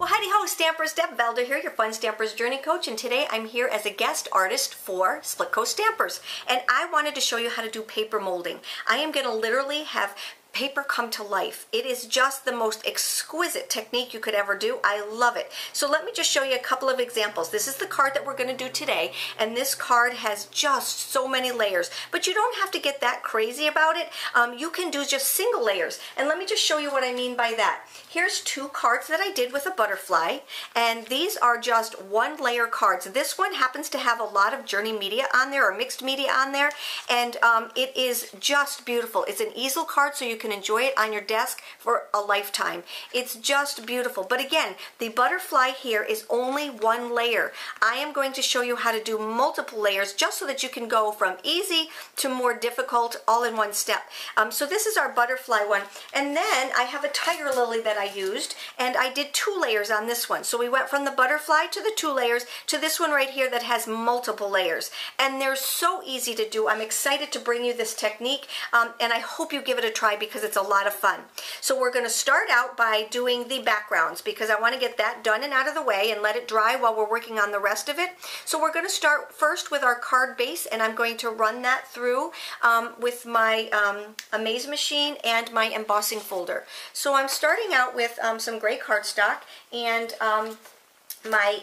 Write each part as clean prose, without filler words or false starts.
Well, howdy ho, Stampers. Deb Valder here, your Fun Stampers Journey Coach, and today I'm here as a guest artist for Split Coast Stampers. And I wanted to show you how to do paper molding. I am going to literally have paper come to life. It is just the most exquisite technique you could ever do. I love it. So let me just show you a couple of examples. This is the card that we're going to do today, and this card has just so many layers, but you don't have to get that crazy about it. You can do just single layers, and let me just show you what I mean by that. Here's two cards that I did with a butterfly, and these are just one layer cards. This one happens to have a lot of journey media on there, or mixed media on there, and it is just beautiful. It's an easel card, so you can enjoy it on your desk for a lifetime. It's just beautiful. But again, the butterfly here is only one layer. I am going to show you how to do multiple layers just so that you can go from easy to more difficult all in one step. So this is our butterfly one, and then I have a tiger lily that I used, and I did 2 layers on this one. So we went from the butterfly to the 2 layers to this one right here that has multiple layers, and they're so easy to do. I'm excited to bring you this technique, and I hope you give it a try because it's a lot of fun. So we're going to start out by doing the backgrounds because I want to get that done and out of the way and let it dry while we're working on the rest of it. So we're going to start first with our card base, and I'm going to run that through with my Amaze machine and my embossing folder. So I'm starting out with some gray cardstock and my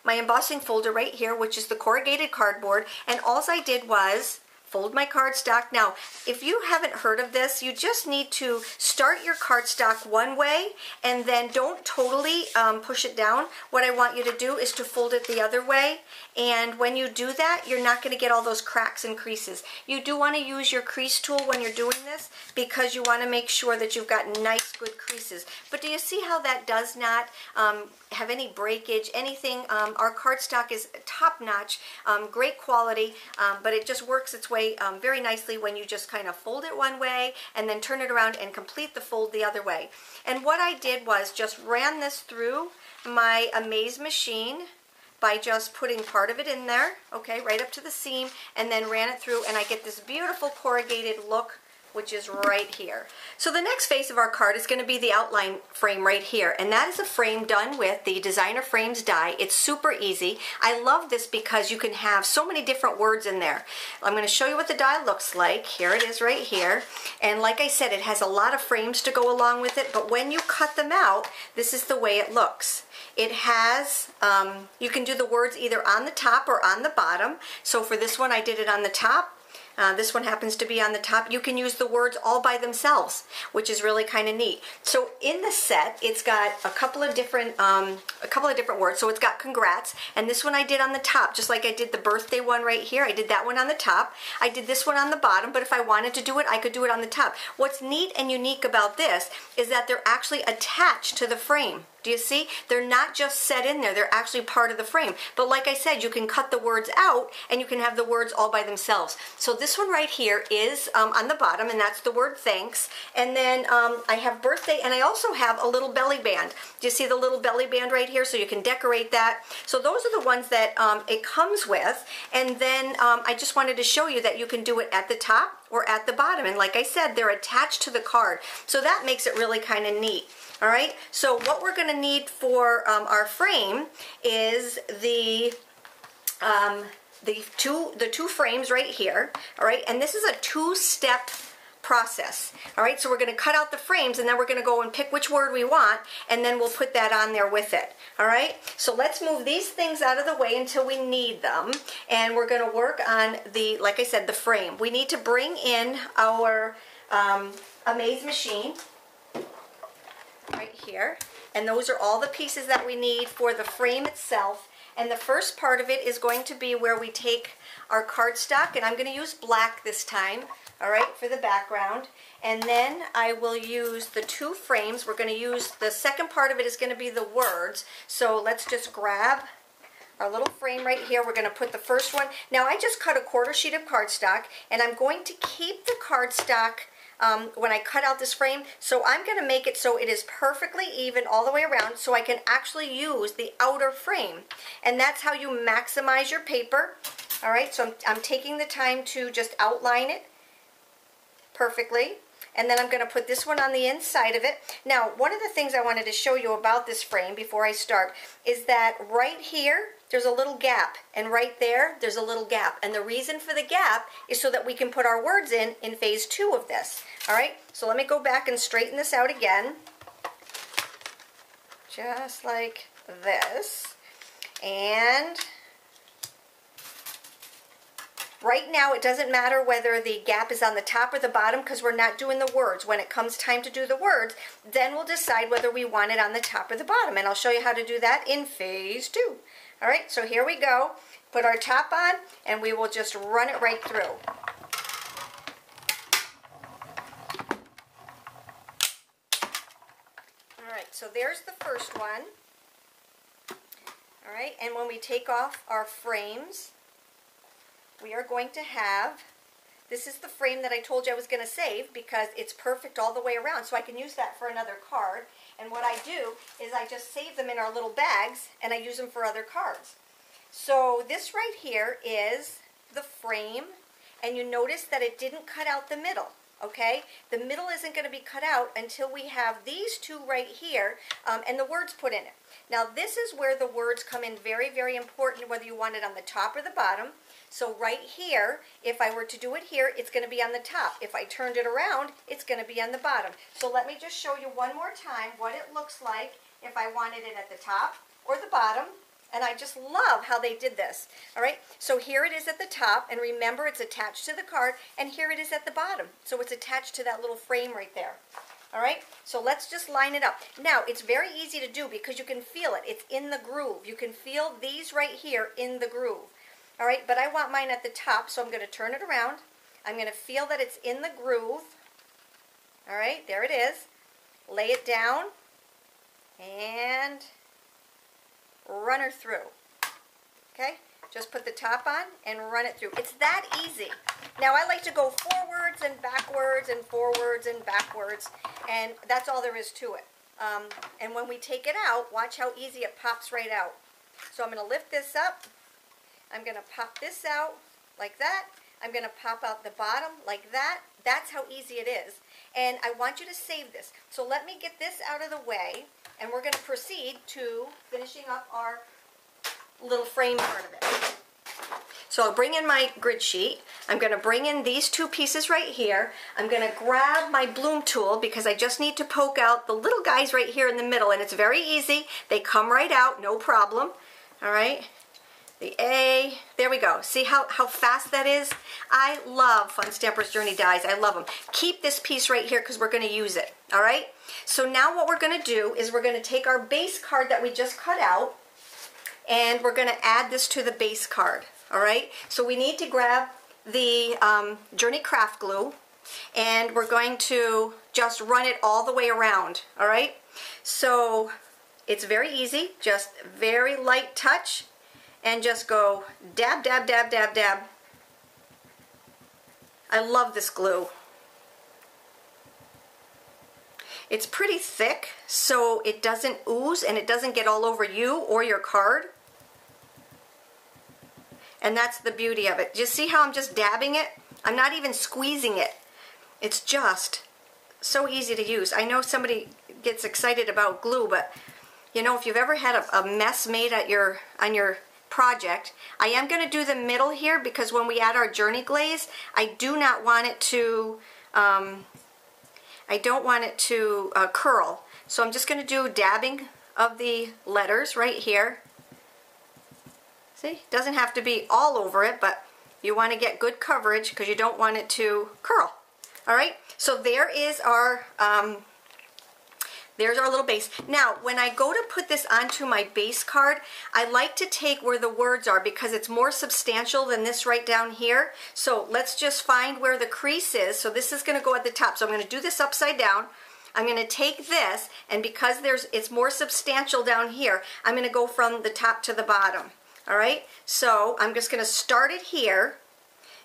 embossing folder right here, which is the corrugated cardboard, and all I did was fold my cardstock. Now, if you haven't heard of this, you just need to start your cardstock one way and then don't totally push it down. What I want you to do is to fold it the other way, and when you do that, you're not going to get all those cracks and creases. You do want to use your crease tool when you're doing this because you want to make sure that you've got nice, good creases. But do you see how that does not have any breakage, anything? Our cardstock is top-notch, great quality, but it just works its way very nicely when you just kind of fold it one way and then turn it around and complete the fold the other way. And what I did was just ran this through my Amaze machine by just putting part of it in there, okay, right up to the seam, and then ran it through, and I get this beautiful corrugated look, which is right here. So the next face of our card is going to be the outline frame right here, and that is a frame done with the Designer Frames die. It's super easy. I love this because you can have so many different words in there. I'm going to show you what the die looks like. Here it is right here, and like I said, it has a lot of frames to go along with it, but when you cut them out, this is the way it looks. It has, you can do the words either on the top or on the bottom. So for this one, I did it on the top. This one happens to be on the top. You can use the words all by themselves, which is really kind of neat. So in the set, it's got a couple of different words. So it's got congrats, and this one I did on the top, just like I did the birthday one right here. I did that one on the top. I did this one on the bottom, but if I wanted to do it, I could do it on the top. What's neat and unique about this is that they're actually attached to the frame. Do you see? They're not just set in there, they're actually part of the frame. But like I said, you can cut the words out and you can have the words all by themselves. So this one right here is on the bottom, and that's the word thanks. And then I have birthday, and I also have a little belly band. Do you see the little belly band right here? So you can decorate that. So those are the ones that it comes with. And then I just wanted to show you that you can do it at the top or at the bottom. And like I said, they're attached to the card. So that makes it really kind of neat. All right, so what we're going to need for our frame is the two frames right here. All right, and this is a 2-step process. All right, so we're going to cut out the frames, and then we're going to go and pick which word we want, and then we'll put that on there with it. All right, so let's move these things out of the way until we need them, and we're going to work on the, like I said, the frame. We need to bring in our Amaze machine right here, and those are all the pieces that we need for the frame itself. And the first part of it is going to be where we take our cardstock, and I'm going to use black this time, all right, for the background. And then I will use the 2 frames. We're going to use, the second part of it is going to be the words. So let's just grab our little frame right here. We're going to put the first one. Now I just cut a 1/4 sheet of cardstock, and I'm going to keep the cardstock when I cut out this frame, so I'm going to make it so it is perfectly even all the way around so I can actually use the outer frame. And that's how you maximize your paper. All right, so I'm taking the time to just outline it perfectly. And then I'm going to put this one on the inside of it. Now, one of the things I wanted to show you about this frame before I start is that right here, there's a little gap. And right there, there's a little gap. And the reason for the gap is so that we can put our words in phase 2 of this. All right, so let me go back and straighten this out again. Just like this. And right now, it doesn't matter whether the gap is on the top or the bottom because we're not doing the words. When it comes time to do the words, then we'll decide whether we want it on the top or the bottom. And I'll show you how to do that in phase 2. All right, so here we go. Put our top on, and we will just run it right through. All right, so there's the first one. All right, and when we take off our frames, we are going to have, this is the frame that I told you I was going to save because it's perfect all the way around, so I can use that for another card. And what I do is I just save them in our little bags and I use them for other cards. So this right here is the frame, and you notice that it didn't cut out the middle. Okay, the middle isn't going to be cut out until we have these two right here and the words put in it. Now this is where the words come in very, very important, whether you want it on the top or the bottom. So right here, if I were to do it here, it's going to be on the top. If I turned it around, it's going to be on the bottom. So let me just show you one more time what it looks like if I wanted it at the top or the bottom. And I just love how they did this. All right, so here it is at the top, and remember it's attached to the card, and here it is at the bottom. So it's attached to that little frame right there. All right, so let's just line it up. Now, it's very easy to do because you can feel it. It's in the groove. You can feel these right here in the groove. All right, but I want mine at the top, so I'm going to turn it around. I'm going to feel that it's in the groove. All right, there it is. Lay it down and run her through. Okay, just put the top on and run it through. It's that easy. Now, I like to go forwards and backwards and forwards and backwards, and that's all there is to it. And when we take it out, watch how easy it pops right out. So I'm going to lift this up. I'm going to pop this out like that. I'm going to pop out the bottom like that. That's how easy it is. And I want you to save this. So let me get this out of the way, and we're going to proceed to finishing up our little frame part of it. So I'll bring in my grid sheet. I'm going to bring in these two pieces right here. I'm going to grab my bloom tool because I just need to poke out the little guys right here in the middle, and it's very easy. They come right out, no problem. All right. The A, there we go. See how fast that is? I love Fun Stampers Journey dies. I love them. Keep this piece right here because we're going to use it. All right? So now what we're going to do is we're going to take our base card that we just cut out, and we're going to add this to the base card. All right? So we need to grab the Journey Craft Glue, and we're going to just run it all the way around. All right? So it's very easy. Just very light touch. And just go dab, dab, dab, dab, dab. I love this glue. It's pretty thick, so it doesn't ooze and it doesn't get all over you or your card. And that's the beauty of it. Just see how I'm just dabbing it? I'm not even squeezing it. It's just so easy to use. I know somebody gets excited about glue, but you know, if you've ever had a mess made at on your project, I am going to do the middle here because when we add our journey glaze, I do not want it to curl. So I'm just going to do dabbing of the letters right here. See, doesn't have to be all over it, but you want to get good coverage because you don't want it to curl. All right, so there is our there's our little base. Now, when I go to put this onto my base card, I like to take where the words are because it's more substantial than this right down here. So let's just find where the crease is. So this is going to go at the top. So I'm going to do this upside down. I'm going to take this, and because it's more substantial down here, I'm going to go from the top to the bottom. All right? So I'm just going to start it here.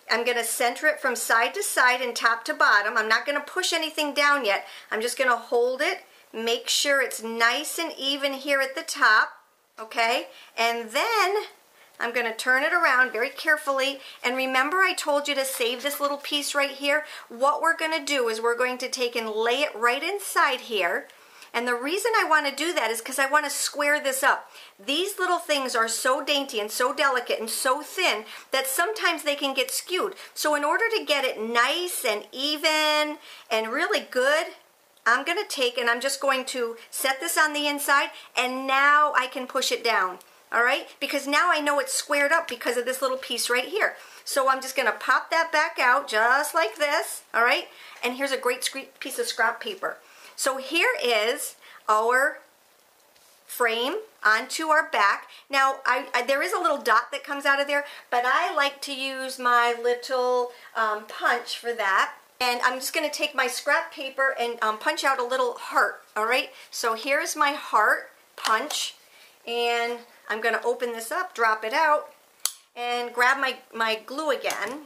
I'm going to center it from side to side and top to bottom. I'm not going to push anything down yet. I'm just going to hold it. Make sure it's nice and even here at the top, okay? And then I'm going to turn it around very carefully, and remember I told you to save this little piece right here? What we're going to do is we're going to take and lay it right inside here, and the reason I want to do that is because I want to square this up. These little things are so dainty and so delicate and so thin that sometimes they can get skewed. So in order to get it nice and even and really good, I'm going to take and I'm just going to set this on the inside, and now I can push it down. All right, because now I know it's squared up because of this little piece right here. So I'm just going to pop that back out just like this, all right? And here's a great piece of scrap paper. So here is our frame onto our back. Now, there is a little dot that comes out of there, but I like to use my little punch for that. And I'm just going to take my scrap paper and punch out a little heart, all right? So here's my heart punch, and I'm going to open this up, drop it out, and grab my glue again,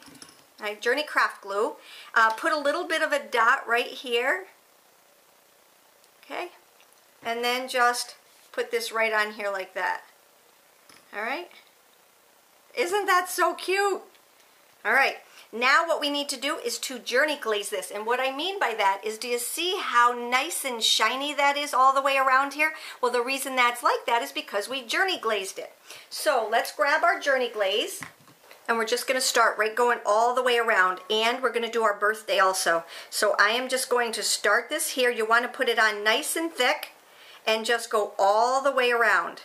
my Journey Craft glue. Put a little bit of a dot right here, okay? And then just put this right on here like that, all right? Isn't that so cute? All right. Now what we need to do is to journey glaze this, and what I mean by that is, do you see how nice and shiny that is all the way around here? Well, the reason that's like that is because we journey glazed it. So let's grab our journey glaze, and we're just going to start right going all the way around, and we're going to do our birthday also. So I am just going to start this here. You want to put it on nice and thick and just go all the way around.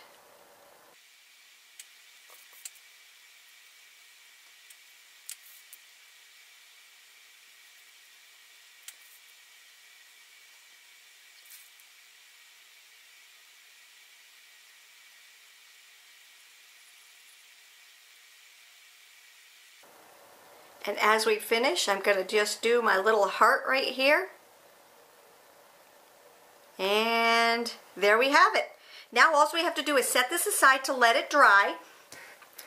And as we finish, I'm going to just do my little heart right here. And there we have it. Now all we have to do is set this aside to let it dry.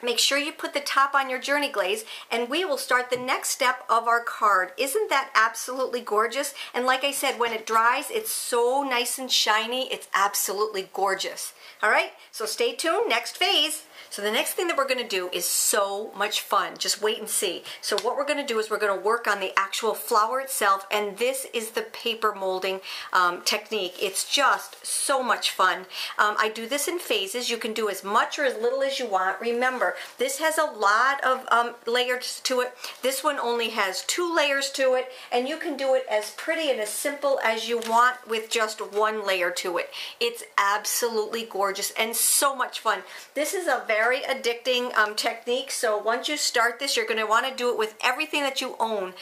Make sure you put the top on your journey glaze, and we will start the next step of our card. Isn't that absolutely gorgeous? And like I said, when it dries, it's so nice and shiny. It's absolutely gorgeous. All right, so stay tuned. Next phase. So the next thing that we're going to do is so much fun. Just wait and see. So what we're going to do is we're going to work on the actual flower itself, and this is the paper molding technique. It's just so much fun. I do this in phases. You can do as much or as little as you want. Remember, this has a lot of layers to it. This one only has 2 layers to it, and you can do it as pretty and as simple as you want with just 1 layer to it. It's absolutely gorgeous and so much fun. This is a very addicting technique, so once you start this, you're going to want to do it with everything that you own.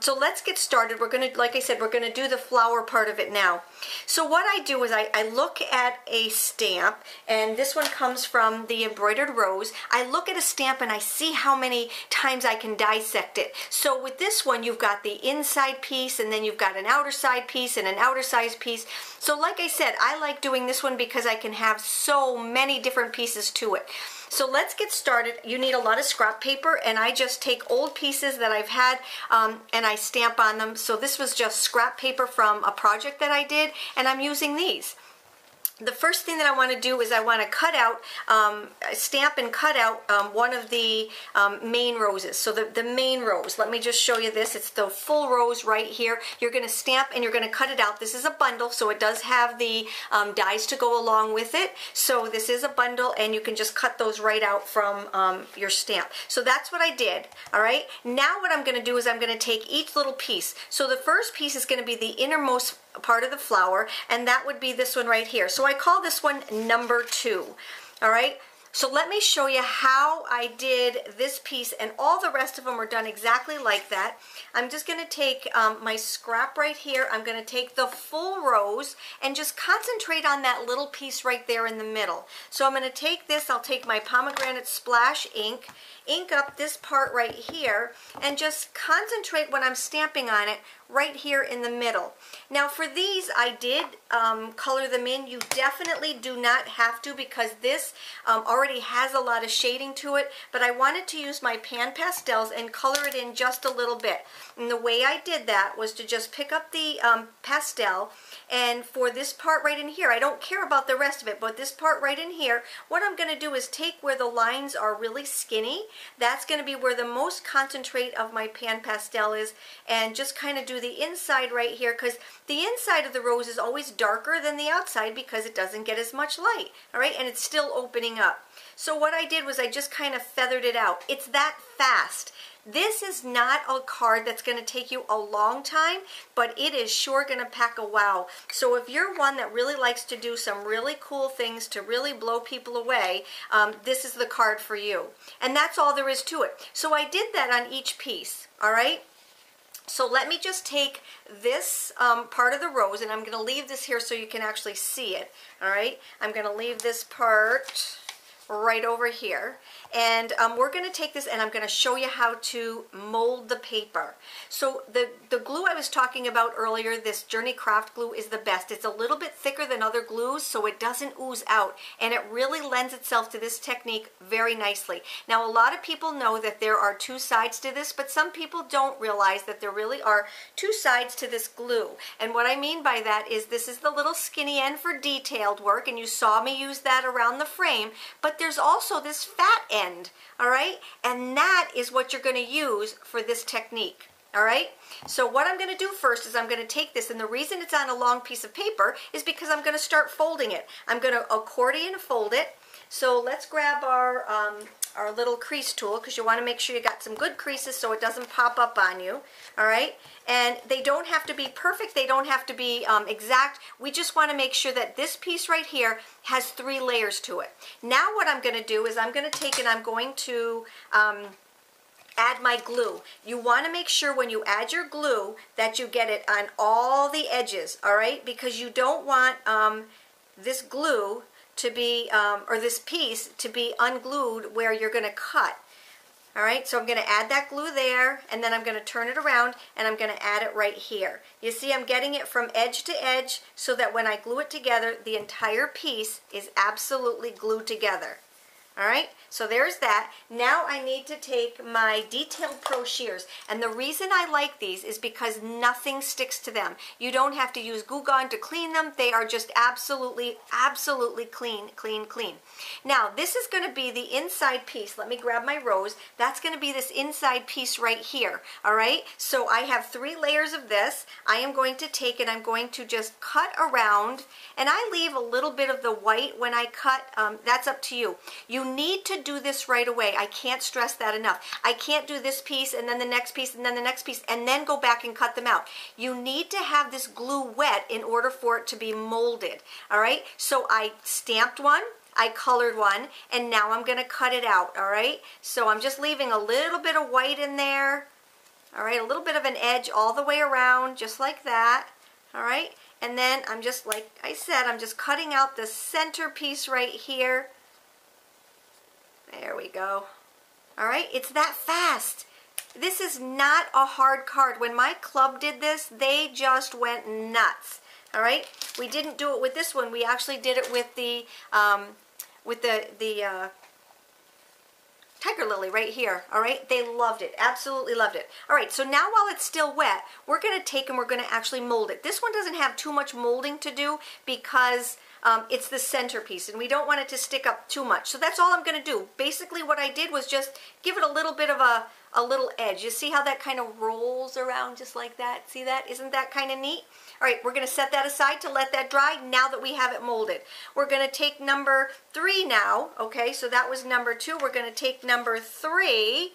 So let's get started. We're going to, like I said, we're going to do the flower part of it now. So what I do is I look at a stamp, and this one comes from the Embroidered Rose. I look at a stamp and I see how many times I can dissect it. So with this one, you've got the inside piece, and then you've got an outer side piece and an outer side piece. So like I said, I like doing this one because I can have so many different pieces to it. So let's get started. You need a lot of scrap paper, and I just take old pieces that I've had and I stamp on them. So this was just scrap paper from a project that I did, and I'm using these. The first thing that I want to do is I want to cut out, stamp and cut out one of the main roses. So the main rose, let me just show you this. It's the full rose right here. You're going to stamp and you're going to cut it out. This is a bundle, so it does have the dies to go along with it. So this is a bundle, and you can just cut those right out from your stamp. So that's what I did, all right? Now what I'm going to do is I'm going to take each little piece. So the first piece is going to be the innermost part of the flower, and that would be this one right here. So I call this one number 2. All right, so let me show you how I did this piece, and all the rest of them are done exactly like that. I'm just going to take my scrap right here. I'm going to take the full rose and just concentrate on that little piece right there in the middle. So I'm going to take this, I'll take my pomegranate splash ink up this part right here, and just concentrate when I'm stamping on it right here in the middle. Now for these, I did color them in. You definitely do not have to, because this already has a lot of shading to it, but I wanted to use my pan pastels and color it in just a little bit. And the way I did that was to just pick up the pastel, and for this part right in here, I don't care about the rest of it, but this part right in here, what I'm going to do is take where the lines are really skinny. That's going to be where the most concentrate of my pan pastel is, and just kind of do the inside right here, because the inside of the rose is always darker than the outside because it doesn't get as much light, all right, and it's still opening up. So what I did was I just kind of feathered it out. It's that fast. This is not a card that's going to take you a long time, but it is sure going to pack a wow. So if you're one that really likes to do some really cool things to really blow people away, this is the card for you. And that's all there is to it. So I did that on each piece, all right? So let me just take this part of the rose, and I'm going to leave this here so you can actually see it, all right? I'm going to leave this part right over here, and we're going to take this and I'm going to show you how to mold the paper. So the glue I was talking about earlier, this Journey Craft glue, is the best. It's a little bit thicker than other glues, so it doesn't ooze out, and it really lends itself to this technique very nicely. Now a lot of people know that there are two sides to this, but some people don't realize that there really are two sides to this glue. And what I mean by that is this is the little skinny end for detailed work, and you saw me use that around the frame, but there's also this fat end, all right? And that is what you're going to use for this technique, all right? So what I'm going to do first is I'm going to take this, and the reason it's on a long piece of paper is because I'm going to start folding it. I'm going to accordion fold it. So let's grab our little crease tool, because you want to make sure you got some good creases so it doesn't pop up on you, all right? And they don't have to be perfect, they don't have to be exact. We just want to make sure that this piece right here has 3 layers to it. Now what I'm going to do is I'm going to take and I'm going to add my glue. You want to make sure when you add your glue that you get it on all the edges, all right? Because you don't want this glue to be, or this piece to be unglued where you're going to cut. All right, so I'm going to add that glue there, and then I'm going to turn it around, and I'm going to add it right here. You see, I'm getting it from edge to edge so that when I glue it together, the entire piece is absolutely glued together. All right, so there's that. Now I need to take my Detailed Pro shears, and the reason I like these is because nothing sticks to them. You don't have to use Goo Gone to clean them. They are just absolutely, absolutely clean, clean, clean. Now this is going to be the inside piece. Let me grab my rose. That's going to be this inside piece right here. All right, so I have 3 layers of this. I am going to take and I'm going to just cut around, and I leave a little bit of the white when I cut. That's up to you. You need to do this right away. I can't stress that enough. I can't do this piece and then the next piece and then the next piece and then go back and cut them out. You need to have this glue wet in order for it to be molded. All right, so I stamped one, I colored one, and now I'm going to cut it out. All right, so I'm just leaving a little bit of white in there. All right, a little bit of an edge all the way around, just like that. All right, and then I'm just, like I said, I'm just cutting out the center piece right here. There we go. All right, it's that fast. This is not a hard card. When my club did this, they just went nuts. All right, we didn't do it with this one. We actually did it with the tiger lily right here. All right, they loved it, absolutely loved it. All right, so now while it's still wet, we're going to take and we're going to actually mold it. This one doesn't have too much molding to do because it's the centerpiece, and we don't want it to stick up too much. So that's all I'm going to do. Basically what I did was just give it a little bit of a little edge. You see how that kind of rolls around just like that? See that? Isn't that kind of neat? All right, we're going to set that aside to let that dry now that we have it molded. We're going to take number 3 now. Okay, so that was number 2. We're going to take number 3,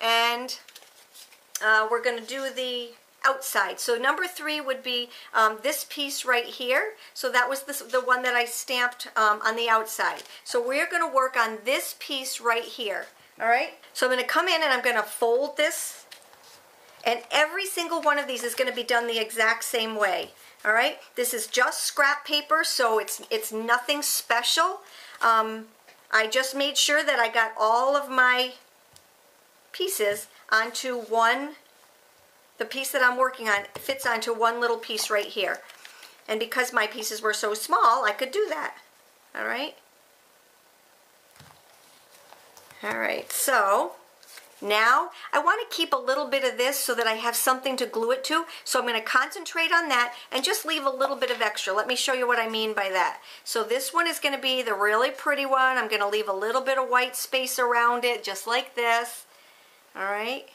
and we're going to do the outside. So number 3 would be this piece right here. So that was the one that I stamped on the outside. So we're going to work on this piece right here. All right, so I'm going to come in and I'm going to fold this, and every single one of these is going to be done the exact same way. All right, this is just scrap paper, so it's nothing special. I just made sure that I got all of my pieces onto one the piece that I'm working on fits onto one little piece right here. And because my pieces were so small, I could do that. All right? All right, so now I want to keep a little bit of this so that I have something to glue it to. So I'm going to concentrate on that and just leave a little bit of extra. Let me show you what I mean by that. So this one is going to be the really pretty one. I'm going to leave a little bit of white space around it, just like this. All right.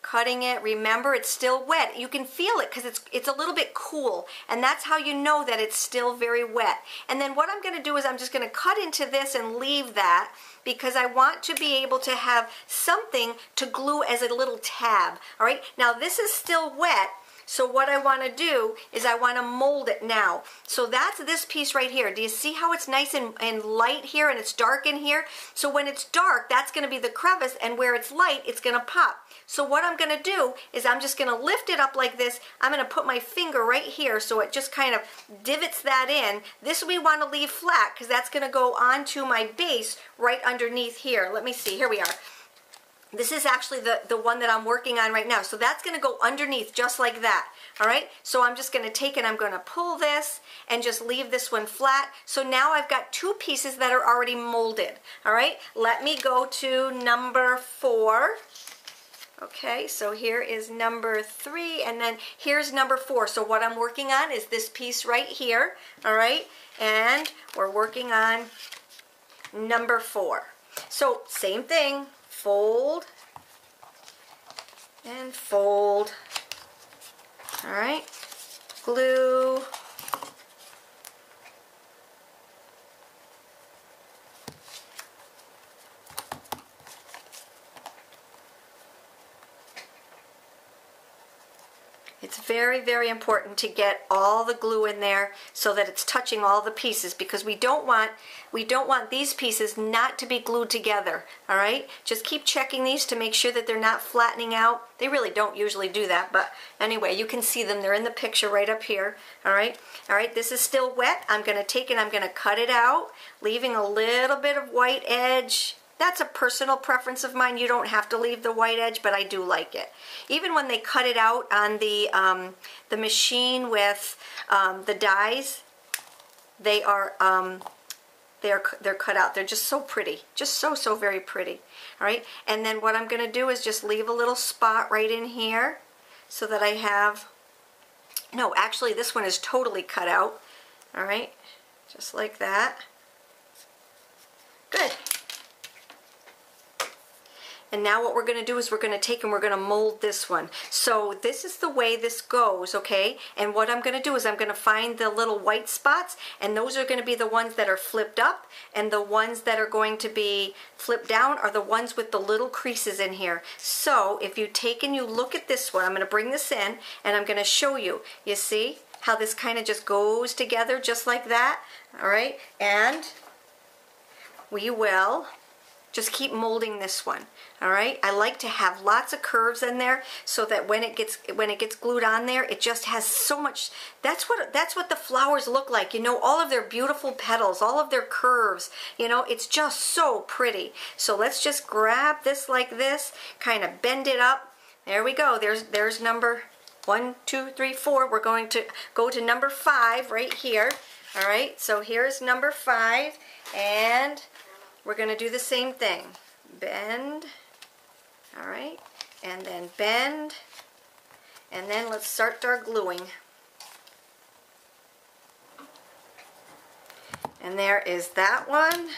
Cutting it. Remember, it's still wet. You can feel it because it's a little bit cool, and that's how you know that it's still very wet. And then what I'm going to do is I'm just going to cut into this and leave that because I want to be able to have something to glue as a little tab. All right, now this is still wet. So what I want to do is I want to mold it now. So that's this piece right here. Do you see how it's nice and light here and it's dark in here? So when it's dark, that's going to be the crevice, and where it's light, it's going to pop. So what I'm going to do is I'm just going to lift it up like this. I'm going to put my finger right here so it just kind of divots that in. This we want to leave flat because that's going to go onto my base right underneath here. Let me see. Here we are. This is actually the one that I'm working on right now. So that's going to go underneath just like that. All right. So I'm just going to take it. I'm going to pull this and just leave this one flat. So now I've got two pieces that are already molded. All right. Let me go to number 4. Okay, so here is number 3, and then here's number 4. So what I'm working on is this piece right here, all right? And we're working on number 4. So same thing, fold and fold, all right? Glue. It's very, very important to get all the glue in there so that it's touching all the pieces, because we don't want these pieces not to be glued together, all right? Just keep checking these to make sure that they're not flattening out. They really don't usually do that, but anyway, you can see them. They're in the picture right up here, all right? All right, this is still wet. I'm going to take it, I'm going to cut it out, leaving a little bit of white edge. That's a personal preference of mine. You don't have to leave the white edge, but I do like it. Even when they cut it out on the machine with the dies, they're cut out. They're just so pretty, just so very pretty. All right, and then what I'm going to do is just leave a little spot right in here, so that I have. No, actually, this one is totally cut out. All right, just like that. Good. And now what we're going to do is we're going to take and we're going to mold this one. So this is the way this goes, okay? And what I'm going to do is I'm going to find the little white spots, and those are going to be the ones that are flipped up, and the ones that are going to be flipped down are the ones with the little creases in here. So if you take and you look at this one, I'm going to bring this in and I'm going to show you. You see how this kind of just goes together just like that? All right? And we will just keep molding this one. All right, I like to have lots of curves in there so that when it gets glued on there, it just has so much. That's what the flowers look like. You know, all of their beautiful petals, all of their curves. You know, it's just so pretty. So let's just grab this like this, kind of bend it up. There we go. There's number 1, 2, 3, 4. We're going to go to number 5 right here. All right, so here's number 5, and we're going to do the same thing. Bend. All right, and then bend, and then let's start our gluing. And there is that one.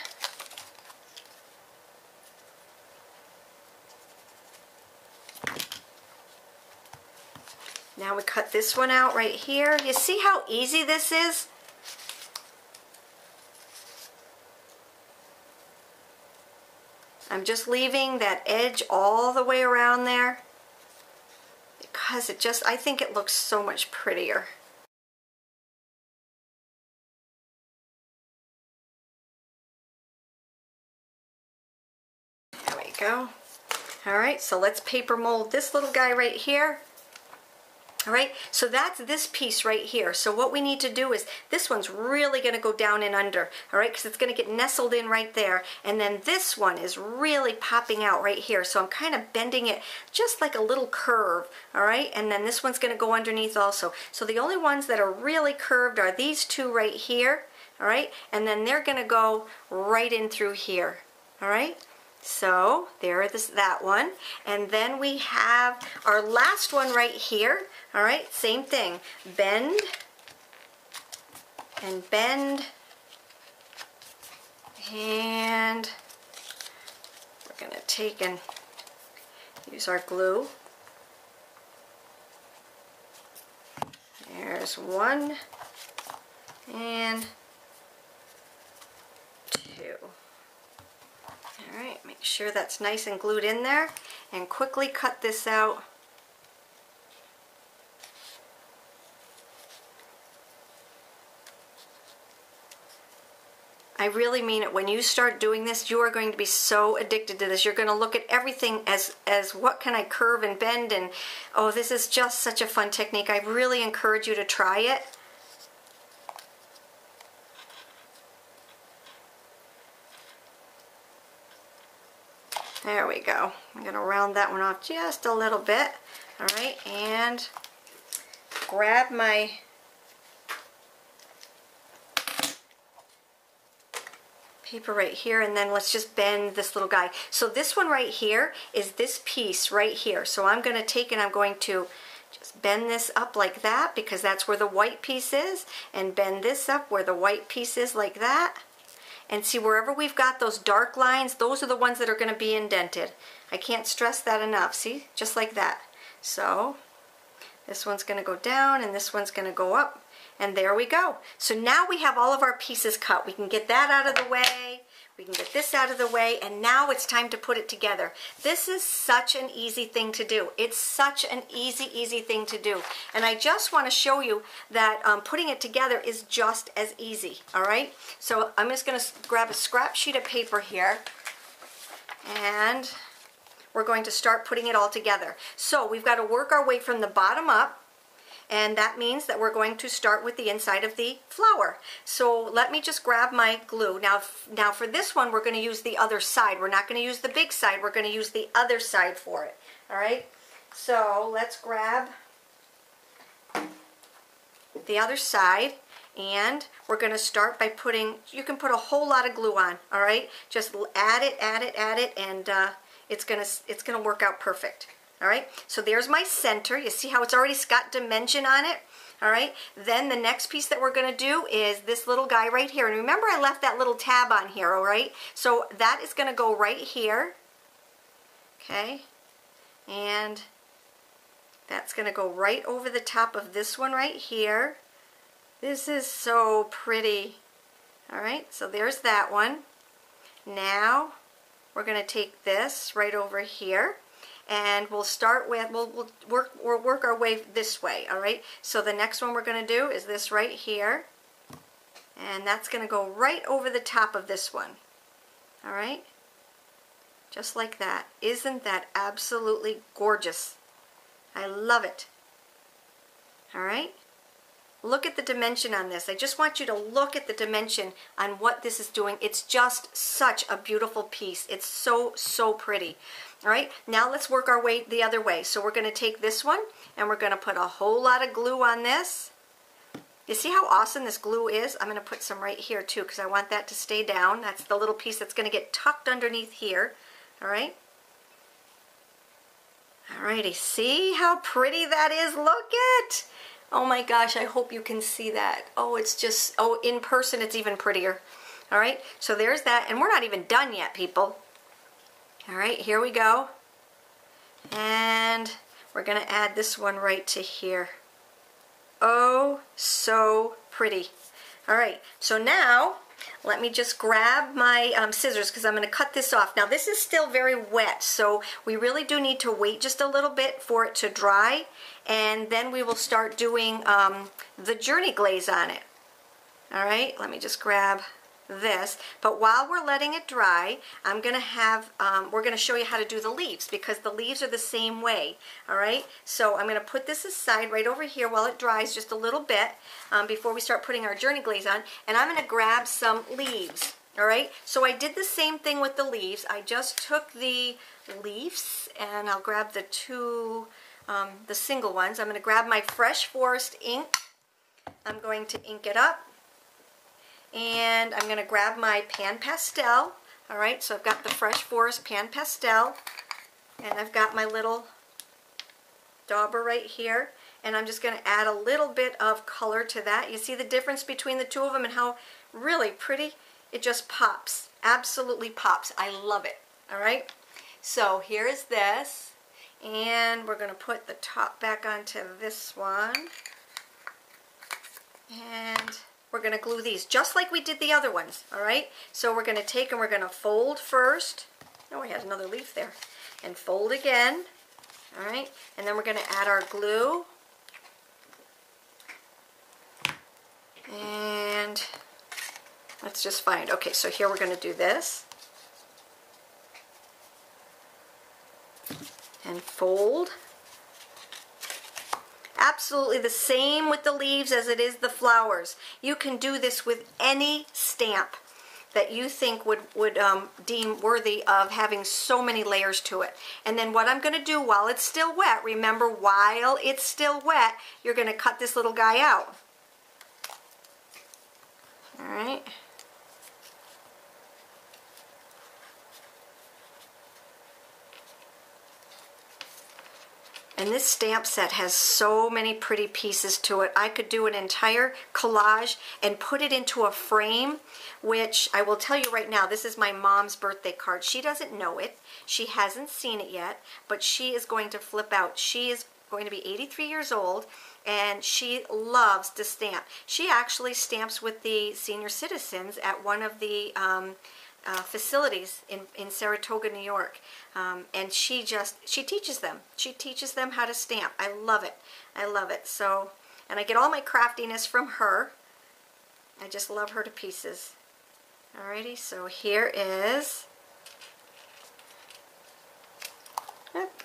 Now we cut this one out right here. You see how easy this is? I'm just leaving that edge all the way around there because I think it looks so much prettier. There we go. All right, so let's paper mold this little guy right here. All right, so that's this piece right here. So what we need to do is, this one's really going to go down and under, all right, because it's going to get nestled in right there. And then this one is really popping out right here. So I'm kind of bending it just like a little curve, all right? And then this one's going to go underneath also. So the only ones that are really curved are these two right here, all right? And then they're going to go right in through here, all right? So there is that one, and then we have our last one right here. All right, same thing, bend and bend, and we're going to take and use our glue. There's one and two. All right, make sure that's nice and glued in there, and quickly cut this out. I really mean it. When you start doing this, you are going to be so addicted to this. You're going to look at everything as what can I curve and bend, and oh, this is just such a fun technique. I really encourage you to try it. There we go. I'm going to round that one off just a little bit. All right, and grab my paper right here, and then let's just bend this little guy. So this one right here is this piece right here. So I'm going to take and I'm going to just bend this up like that, because that's where the white piece is, and bend this up where the white piece is like that. And see, wherever we've got those dark lines, those are the ones that are going to be indented. I can't stress that enough. See, just like that. So this one's going to go down and this one's going to go up. And there we go. So now we have all of our pieces cut. We can get that out of the way. We can get this out of the way, and now it's time to put it together. This is such an easy thing to do. It's such an easy thing to do. And I just want to show you that putting it together is just as easy, all right? So I'm just going to grab a scrap sheet of paper here, and we're going to start putting it all together. So we've got to work our way from the bottom up. And that means that we're going to start with the inside of the flower. So let me just grab my glue. Now for this one, we're going to use the other side. We're not going to use the big side. We're going to use the other side for it. All right? So let's grab the other side. And we're going to start by putting, you can put a whole lot of glue on. All right? Just add it, and it's going to work out perfect. All right, so there's my center. You see how it's already got dimension on it? All right, then the next piece that we're going to do is this little guy right here. And remember, I left that little tab on here, all right? So that is going to go right here, okay? And that's going to go right over the top of this one right here. This is so pretty. All right, so there's that one. Now we're going to take this right over here. And we'll start with, we'll work our way this way, all right? So the next one we're going to do is this right here. And that's going to go right over the top of this one, all right? Just like that. Isn't that absolutely gorgeous? I love it. All right? Look at the dimension on this. I just want you to look at the dimension on what this is doing. It's just such a beautiful piece. It's so pretty. All right, now let's work our way the other way. So we're going to take this one and we're going to put a whole lot of glue on this. You see how awesome this glue is? I'm going to put some right here too, because I want that to stay down. That's the little piece that's going to get tucked underneath here. All right. Alrighty, see how pretty that is? Look it! Oh my gosh, I hope you can see that. Oh, it's just, oh, in person it's even prettier. All right, so there's that, and we're not even done yet, people. All right, here we go. And we're going to add this one right to here. Oh, so pretty. All right, so now let me just grab my scissors, because I'm going to cut this off. Now this is still very wet, so we really do need to wait just a little bit for it to dry, and then we will start doing the journey glaze on it. All right, let me just grab this. But while we're letting it dry, I'm going to have, we're going to show you how to do the leaves, because the leaves are the same way. All right, so I'm going to put this aside right over here while it dries just a little bit before we start putting our journey glaze on, and I'm going to grab some leaves. All right, so I did the same thing with the leaves. I just took the leaves, and I'll grab the two, the single ones. I'm going to grab my Fresh Forest ink. I'm going to ink it up, and I'm going to grab my Pan Pastel. All right, so I've got the Fresh Forest Pan Pastel, and I've got my little dauber right here, and I'm just going to add a little bit of color to that. You see the difference between the two of them and how really pretty it just pops. Absolutely pops. I love it. All right, so here is this, and we're going to put the top back onto this one, and we're going to glue these just like we did the other ones. All right, so we're going to take and we're going to fold first. Oh, I had another leaf there. And fold again. All right, and then we're going to add our glue, and let's just find, okay, so here we're going to do this, and fold. Absolutely the same with the leaves as it is the flowers. You can do this with any stamp that you think would deem worthy of having so many layers to it. And then what I'm going to do while it's still wet, remember, while it's still wet, you're going to cut this little guy out. All right. And this stamp set has so many pretty pieces to it. I could do an entire collage and put it into a frame, which I will tell you right now, this is my mom's birthday card. She doesn't know it. She hasn't seen it yet, but she is going to flip out. She is going to be 83 years old, and she loves to stamp. She actually stamps with the senior citizens at one of the facilities in Saratoga, New York, and she teaches them. She teaches them how to stamp. I love it. I love it. So, and I get all my craftiness from her. I just love her to pieces. Alrighty, so here is,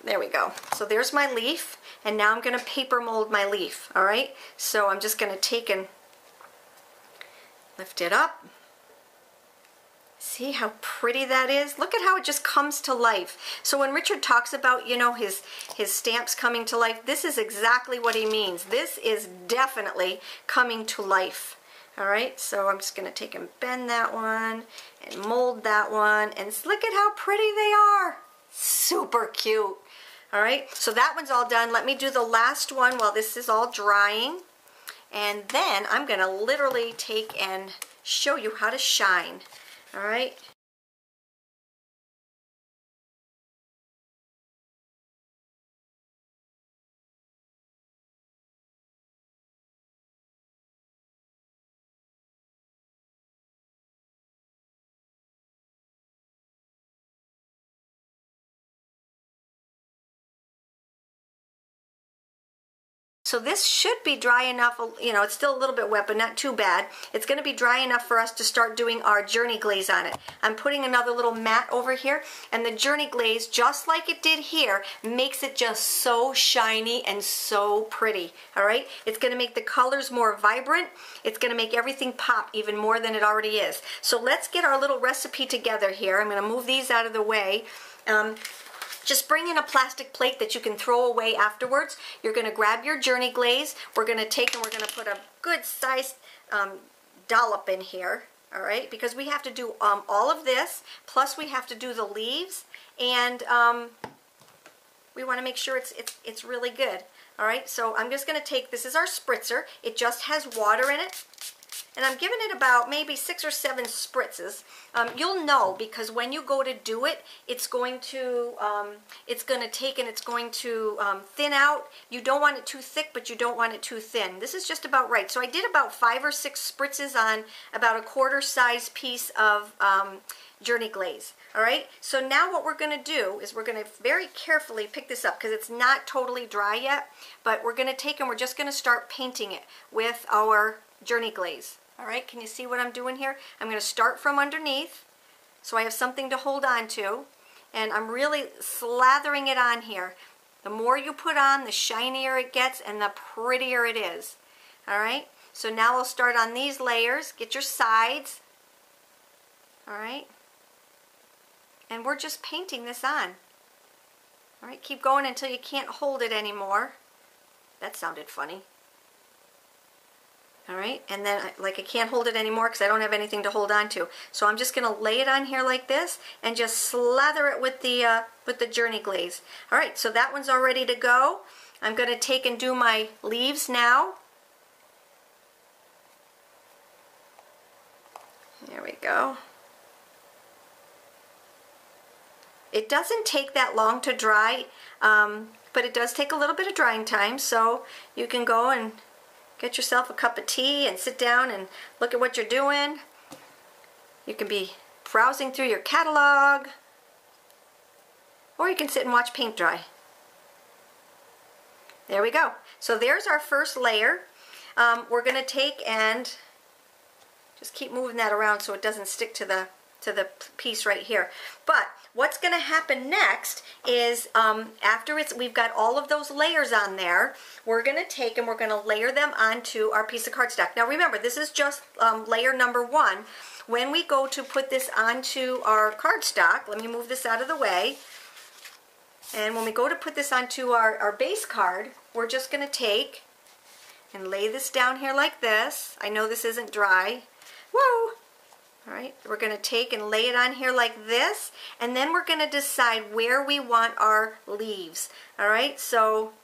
there we go. So there's my leaf, and now I'm going to paper mold my leaf. All right, so I'm just going to take and lift it up. See how pretty that is? Look at how it just comes to life. So when Richard talks about, you know, his stamps coming to life, this is exactly what he means. This is definitely coming to life. All right, so I'm just going to take and bend that one and mold that one, and look at how pretty they are. Super cute. All right, so that one's all done. Let me do the last one while this is all drying, and then I'm going to literally take and show you how to shine. All right. So this should be dry enough, you know, it's still a little bit wet, but not too bad. It's going to be dry enough for us to start doing our journey glaze on it. I'm putting another little mat over here, and the journey glaze, just like it did here, makes it just so shiny and so pretty. All right? It's going to make the colors more vibrant. It's going to make everything pop even more than it already is. So let's get our little recipe together here. I'm going to move these out of the way. Just bring in a plastic plate that you can throw away afterwards. You're going to grab your journey glaze. We're going to take and we're going to put a good sized dollop in here, all right? Because we have to do all of this, plus we have to do the leaves, and we want to make sure it's really good. All right, so I'm just going to take, this is our spritzer. It just has water in it. And I'm giving it about maybe 6 or 7 spritzes. You'll know because when you go to do it, it's going to take and it's going to thin out. You don't want it too thick, but you don't want it too thin. This is just about right. So I did about 5 or 6 spritzes on about a quarter-size piece of journey glaze. All right. So now what we're going to do is we're going to very carefully pick this up because it's not totally dry yet. But we're going to take and we're just going to start painting it with our journey glaze. All right, can you see what I'm doing here? I'm going to start from underneath so I have something to hold on to, and I'm really slathering it on here. The more you put on, the shinier it gets and the prettier it is. All right, so now I'll start on these layers. Get your sides. All right, and we're just painting this on. All right, keep going until you can't hold it anymore. That sounded funny. All right, and then I can't hold it anymore because I don't have anything to hold on to. So I'm just going to lay it on here like this and just slather it with the Journey Glaze. All right, so that one's all ready to go. I'm going to take and do my leaves now. There we go. It doesn't take that long to dry, but it does take a little bit of drying time, so you can go and get yourself a cup of tea and sit down and look at what you're doing. You can be browsing through your catalog, or you can sit and watch paint dry. There we go. So there's our first layer. We're going to take and just keep moving that around so it doesn't stick to the piece right here. But what's going to happen next is after we've got all of those layers on there, we're going to take and we're going to layer them onto our piece of cardstock. Now remember, this is just layer number 1. When we go to put this onto our cardstock, let me move this out of the way. And when we go to put this onto our base card, we're just going to take and lay this down here like this. I know this isn't dry. Whoa! All right, we're going to take and lay it on here like this, and then we're going to decide where we want our leaves. All right, so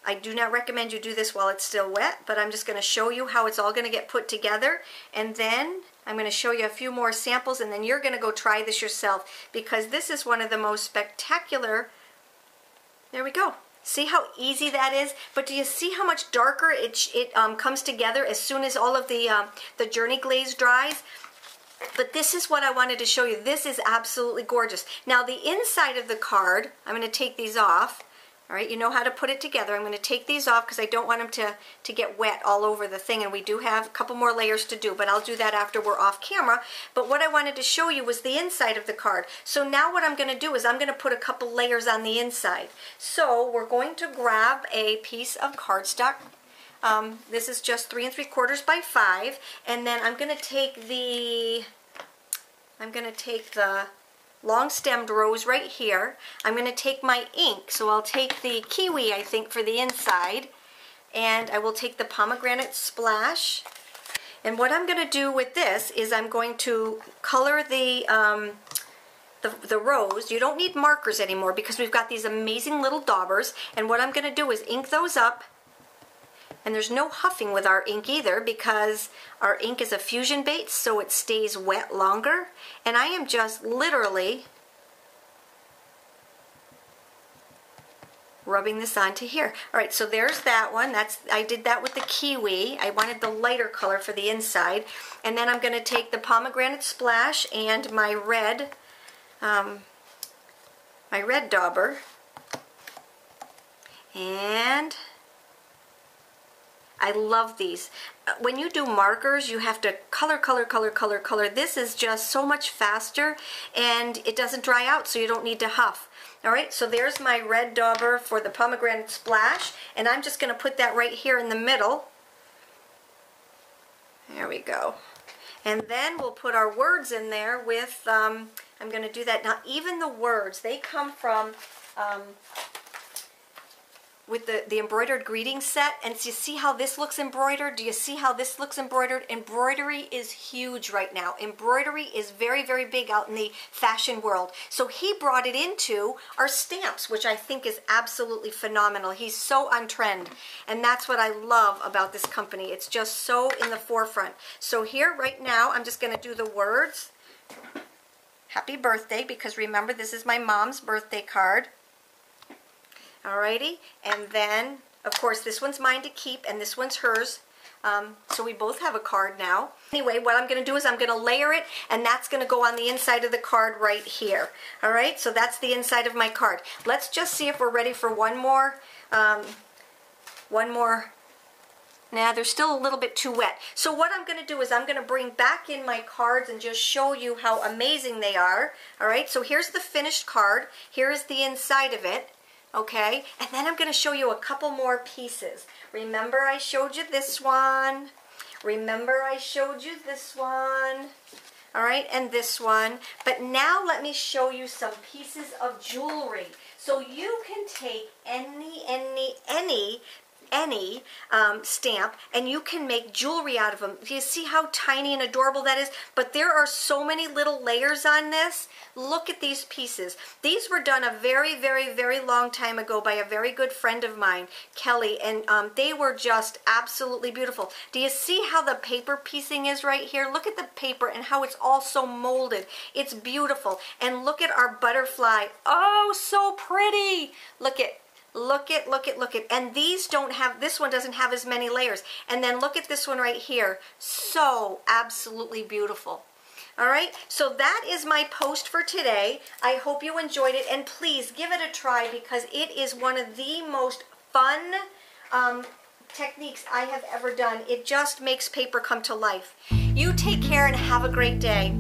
I do not recommend you do this while it's still wet, but I'm just going to show you how it's all going to get put together, and then I'm going to show you a few more samples, and then you're going to go try this yourself, because this is one of the most spectacular. There we go. See how easy that is? But do you see how much darker it comes together as soon as all of the Journey Glaze dries? But this is what I wanted to show you. This is absolutely gorgeous. Now the inside of the card, I'm going to take these off. All right, you know how to put it together. I'm going to take these off because I don't want them to get wet all over the thing, and we do have a couple more layers to do, but I'll do that after we're off camera. But what I wanted to show you was the inside of the card. So now what I'm going to do is I'm going to put a couple layers on the inside. So we're going to grab a piece of cardstock. This is just 3 3/4 by 5, and then I'm going to take the long stemmed rose right here. I'm going to take my ink, so I'll take the kiwi, I think, for the inside, and I will take the pomegranate splash. And what I'm going to do with this is I'm going to color the rose. You don't need markers anymore because we've got these amazing little daubers, and what I'm going to do is ink those up. And there's no huffing with our ink either because our ink is a fusion base, so it stays wet longer. And I am just literally rubbing this onto here. All right, so there's that one. I did that with the kiwi. I wanted the lighter color for the inside. And then I'm going to take the pomegranate splash and my red dauber. And I love these. When you do markers, you have to color, color, color, color, color. This is just so much faster, and it doesn't dry out, so you don't need to huff. All right, so there's my red dauber for the pomegranate splash, and I'm just going to put that right here in the middle. There we go. And then we'll put our words in there with, I'm going to do that. Now, even the words, they come from with the embroidered greeting set, and do you see how this looks embroidered? Do you see how this looks embroidered? Embroidery is huge right now. Embroidery is very, very big out in the fashion world. So he brought it into our stamps, which I think is absolutely phenomenal. He's so on trend, and that's what I love about this company. It's just so in the forefront. So here right now, I'm just going to do the words. Happy birthday, because remember, this is my mom's birthday card. Alrighty, and then, of course, this one's mine to keep, and this one's hers. So we both have a card now. Anyway, what I'm going to do is I'm going to layer it, and that's going to go on the inside of the card right here. Alright, so that's the inside of my card. Let's just see if we're ready for one more Nah, they're still a little bit too wet. So what I'm going to do is I'm going to bring back in my cards and just show you how amazing they are. All right, so here's the finished card. Here is the inside of it. Okay, and then I'm going to show you a couple more pieces. Remember I showed you this one. Remember I showed you this one. All right, and this one. But now let me show you some pieces of jewelry. So you can take any stamp and you can make jewelry out of them. Do you see how tiny and adorable that is? But there are so many little layers on this. Look at these pieces. These were done a very, very, very long time ago by a very good friend of mine, Kelly, and they were just absolutely beautiful. Do you see how the paper piecing is right here? Look at the paper and how it's all so molded. It's beautiful. And look at our butterfly. Oh, so pretty. Look at and these don't have, this one doesn't have as many layers. And then look at this one right here. So absolutely beautiful. All right, so that is my post for today. I hope you enjoyed it, and please give it a try because it is one of the most fun techniques I have ever done. It just makes paper come to life. You take care and have a great day.